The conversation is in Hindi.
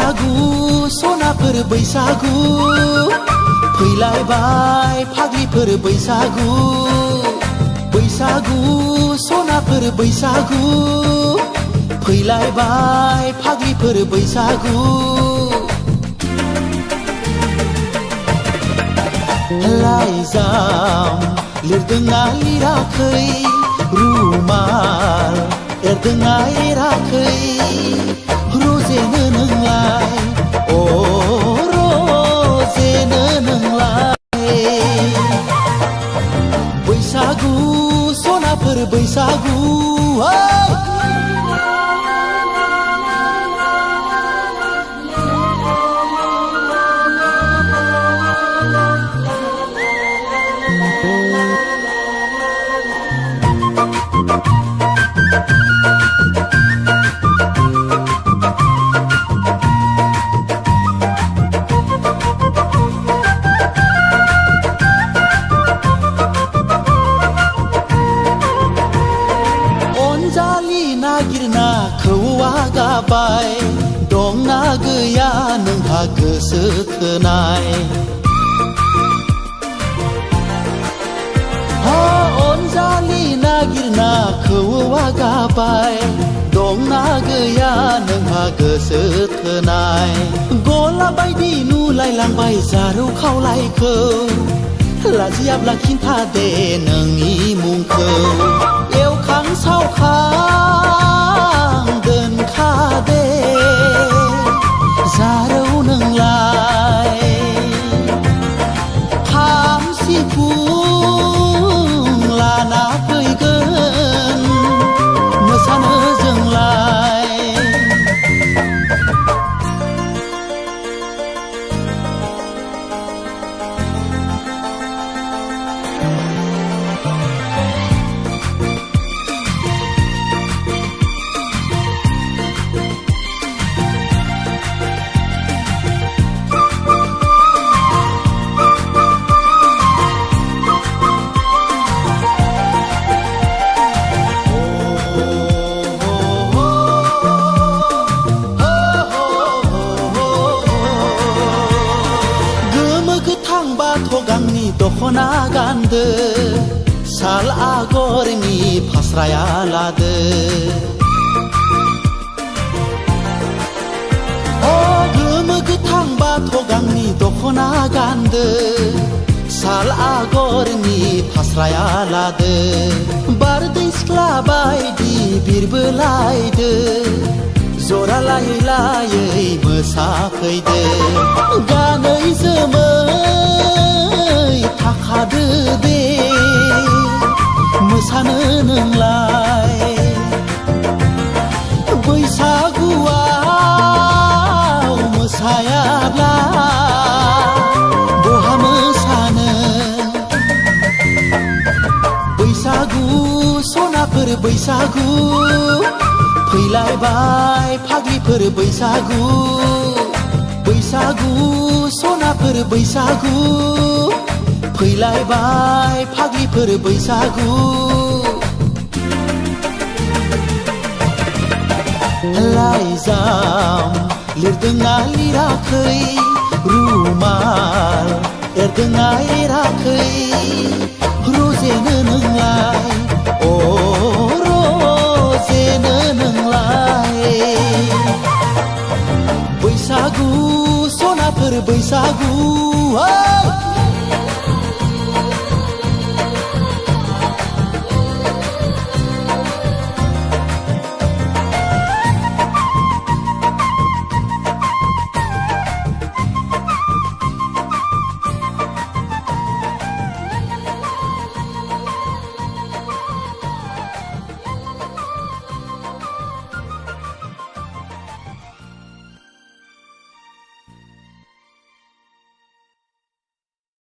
बैसागु सनाफोर बैसागु फैलायबाय फाग्लिफोर बैसागु बैसागु सनाफोर बैसागु फैलायबाय फाग्लिफोर बैसागु लाइजाम लिरदोंना लिराखै रुमाल एरदोंना एराखै रजेनो नोंलाय अ रजेनो नोंलाय बैसागु सनाफोर बैसागु नागिरना खौवा गाबाय दंना गैया नोंहा गोसो थोनाय अनजालि नागिरना खौवा गाबाय दंना गैया नोंहा गोसो थोनाय गला बायदि नुलायलांबाय जारौ खावलायखौ लाजियाब्ला खिन्था दे नोंनि मुंखौ एवखां सावखां दोनखादे जारौ नोंलाय खाम सिफुं लाना फैगोन मोसानो जोंलाय गांनि दखना गानदो साल आगरनि फास्राया लादो गोमो गोथां बाथ' गांनि दखना गानदो साल आगरनि फास्राया लादो बारदै सिख्ला बायदि बिरबोलायदो जरा लायै लायै मोसाफैदो गानै जोमै थाखादो दे मोसानो नोंलाय बैसागुआव मोसायाब्ला बहा मोसानो बैसागु सनाफोर बैसागु फैलायबाय फाग्लिफोर बैसागु बैसागु सनाफोर बैसागु फैलायबाय फाग्लिफोर बैसागु लाइजाम लिरदोंना लिराखै रुमाल एरदोंना एराखै रजेनो नोंलाय अ रजेनो नोंलाय बैसागु सनाफोर बैसागु